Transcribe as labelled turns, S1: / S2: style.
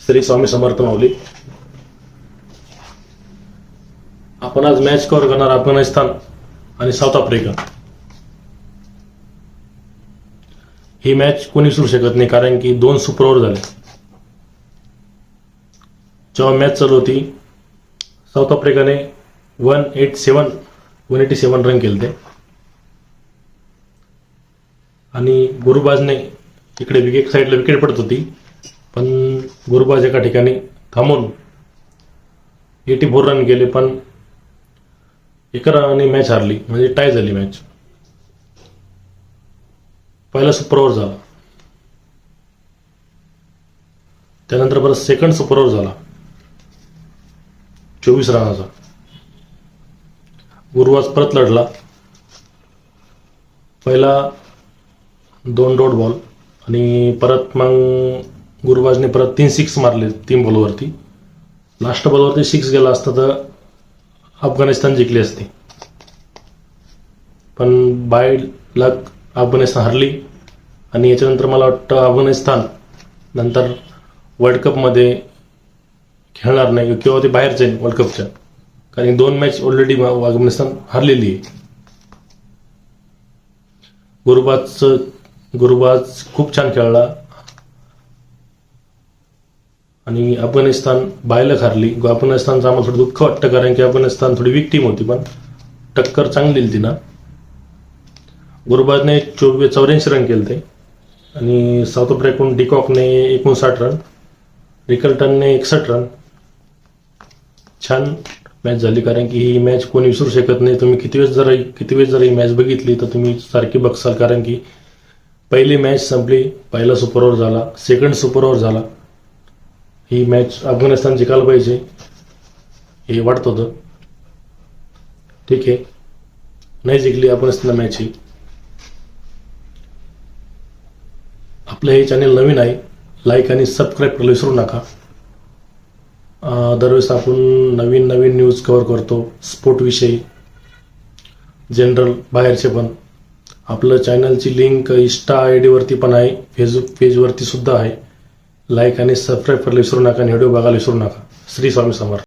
S1: श्री स्वामी समर्थ माऊली. आपण आज match cover करणार अफगाणिस्तान आणि साऊथ आफ्रिका. ही मॅच कोणी विसरू शकत नाही, कारण की 2 सुपर ओव्हर झाले. जेव्हा मॅच चालू होती साऊथ आफ्रिकाने 187 रन केले आणि गुरुबाजने इकडे विकेट साईडला विकेट पडत होती, पण गुरुबाज एका ठिकाणी थांबून 84 रन केले, पण एका रनाने मॅच हारली, म्हणजे टाय झाली मॅच. पहिला सुपर ओव्हर झाला, त्यानंतर परत सेकंड सुपर ओव्हर झाला 24 रनाचा. गुरुबाज परत लढला. पहिला 2 डॉट बॉल आणि परत मग गुरुबाजने परत 3 सिक्स मारले 3 बॉलवरती. लास्ट बॉलवरती 6 गेला असता तर अफगाणिस्तान जिंकली असती, पण बाय लक अफगाणिस्तान हरली. आणि याच्यानंतर मला वाटतं अफगाणिस्तान नंतर वर्ल्ड कपमध्ये खेळणार नाही किंवा ते बाहेर जाईल वर्ल्ड कपच्या, कारण 2 मॅच ऑलरेडी अफगाणिस्तान हरलेली आहे. गुरुबाज खूप छान खेळला आणि अफगाणिस्तान बायलक हारली. अफगाणिस्तानचं आम्हाला थोडं दुःख वाटतं, कारण की अफगाणिस्तान थोडी वीक टीम होती, पण टक्कर चांगली दिली तिनं. गुरुबाजने 84 रन केले ते आणि साऊथ आफ्रिकेकडून डिकॉकने 59 रन, रिकल्टनने 61 रन. छान मॅच झाली, कारण की ही मॅच कोणी विसरू शकत नाही. तुम्ही किती वेळ जर ही मॅच बघितली तर तुम्ही सारखी बघसाल, कारण की पहिली मॅच संपली, पहिला सुपर ओव्हर झाला, सेकंड सुपर ओव्हर झाला. ही मॅच अफगाणिस्तान जिंकायला पाहिजे हे वाटत होतं. ठीक आहे, नाही जिंकली अफगाणिस्तान मॅच ही. आपलं हे चॅनल नवीन आहे, लाईक आणि सबस्क्राईब करायला विसरू नका. दरवेळेस आपण नवीन न्यूज कव्हर करतो, स्पोर्ट विषयी, जनरल, बाहेरचे पण. आपलं चॅनलची लिंक इंस्टा ID वरती पण आहे, फेसबुक पेजवरती सुद्धा आहे. लाईक आणि सबस्क्राईब करायला विसरू नका आणि व्हिडिओ बघायला विसरू नका. श्री स्वामी समर्थ.